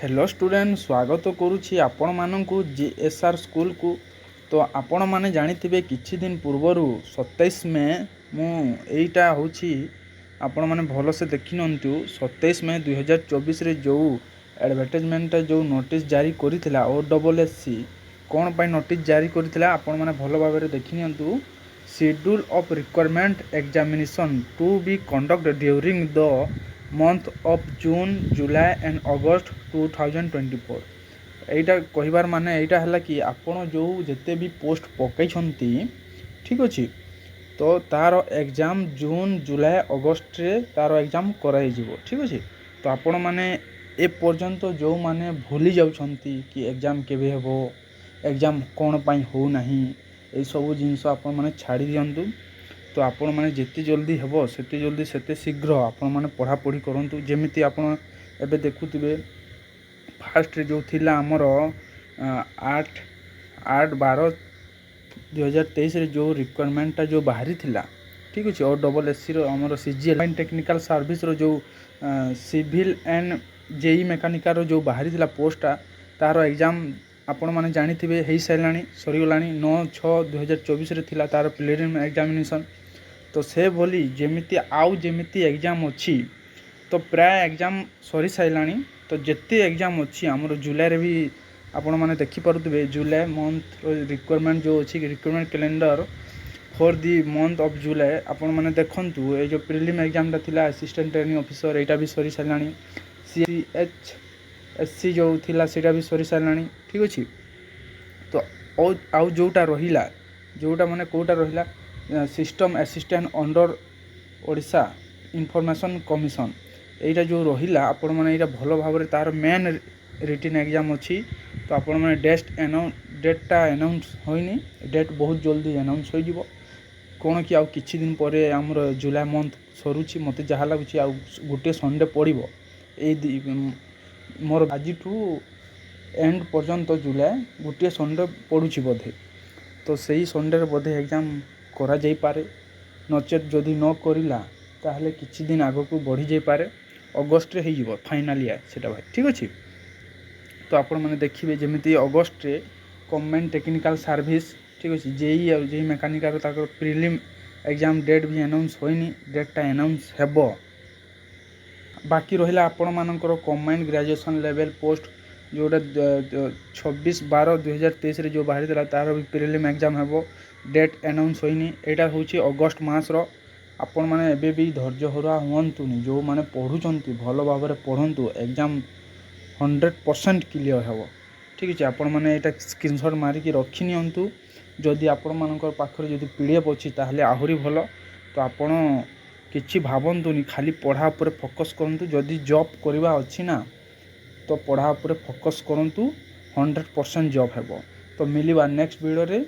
Hello student स्वागत करुछि आपण मानकु GSR school को। तो आपण माने जानिथिबे किछि दिन पूर्वरु 27 मे मु एइटा होछि आपण माने भलो से देखिनंतु 27 मे 2024 रे जो एडवर्टाइजमेंट जो नोटिस जारी करिथिला ओडब्ल्यूएससी कोन पय नोटिस जारी करिथिला आपण माने भलो भाबरे देखिनंतु schedule of requirement examination to be conduct during the month of June July and August 2024। एटा कहिबार माने एटा हला कि आपण जो जते भी पोस्ट पकई छंती ठीक अछि तो तार एग्जाम जून जुलाई अगस्त रे तार एग्जाम कराई जीवो ठीक अछि। तो आपण माने ए पर्यंत जो माने भूली जाउ छंती कि एग्जाम केबे हेबो एग्जाम कोन पई हो नाही ए सब जिंस आपण माने छाड़ी दियंतु। तो आपण माने जेते जल्दी हेबो सेते जल्दी सेते शीघ्र आपण माने पढ़ा पढ़ी करंतु। जेमिति आपण एबे देखुतिबे फास्ट रे जो थिला हमर 8/12/2023 रे जो रिक्वायरमेंट जो बाहरी थिला ठीक अछि ओडब्ल्यूएससी रो हमर सीजीएल टेक्निकल सर्विस रो जो सिविल एंड जेई मेकानिकल रो जो बाहरी थिला पोस्टा तारो एग्जाम आपण माने जानिथिबे हेई साइलानी सरी गलानी 9/6/2024 रे थिला तारो प्रिलिमिनरी एग्जामिनेशन। तो से बोली जेमिति आउ जेमिति एग्जाम अछि तो प्राय एग्जाम सरी साइलानी। तो जेते एग्जाम अछि हमर जुलाई रे भी आपण माने देखि परथबे जुलाई मंथ रिक्वायरमेंट जो अछि requirement calendar for the month of July आपण माने देखंतु ए जो प्रीलिम एग्जाम ता थिला असिस्टेंट ट्रेनिंग ऑफिसर एटा भी सरी साइलानी सीएचएससी जो थिला सेटा भी सरी साइलानी ठीक अछि। तो आउ जोटा रहिला जोटा माने कोटा रहिला system assistant under Odisha information commission एटा जो रहिला आपण माने एटा भलो भाबरे तार मेन रिटन एग्जाम अछि। तो आपण माने डेटटा अनाउंस होइनी डेट बहुत जल्दी अनाउंस हो जिवो कोन कि आउ किछि दिन परे हमर जुलाई मंथ सरुछि मते जहा लागुछि आउ गुटे संडे पड़िबो ए मोर आजि टू एंड पर्यंत जुलाई गुटे संडे पडुछि बोधे। तो सही संडे रे बोधे एग्जाम करा जाई पारे नचेत जदि न करिला ताहले किछि दिन आगो को बढ़ी जाई पारे अगस्त रे हे जिवो फाइनल इयर सेटा भाई ठीक अछि। तो आपण माने देखिबे जेमिति अगस्त रे गवर्नमेंट टेक्निकल सर्विस ठीक अछि जेई और जेई मेकानिकल ताकर प्रीलिम एग्जाम डेट भी अनाउंस होइनी डेटटा अनाउंस हेबो। बाकी रहिला आपण मानकर गवर्नमेंट ग्रेजुएशन लेवल पोस्ट जोटा 26/12/2023 रे जो बाहरी दिला तार भी प्रीलिम एग्जाम हेबो डेट अनाउंस होइनी एटा होछि अगस्त मास रो। आपण माने एबे भी धैर्य हरा हुअंतुनी जो माने पढुचंती भलो भाबरे पढंतु एग्जाम 100% क्लियर हेबो ठीक अछि। आपण माने एटा स्क्रीनशॉट मारी कि रखि नियंतु जदि आपण मानकर पाखरे जदि पीडीएफ अछि ताहले आहुरी भलो। तो आपण किछि भाबंतुनी खाली पढ़ा ऊपर फोकस करंतु जदि जॉब करबा अछि ना तो पढ़ा ऊपर फोकस करंतु 100% जॉब हेबो। तो मिलिबा नेक्स्ट वीडियो रे।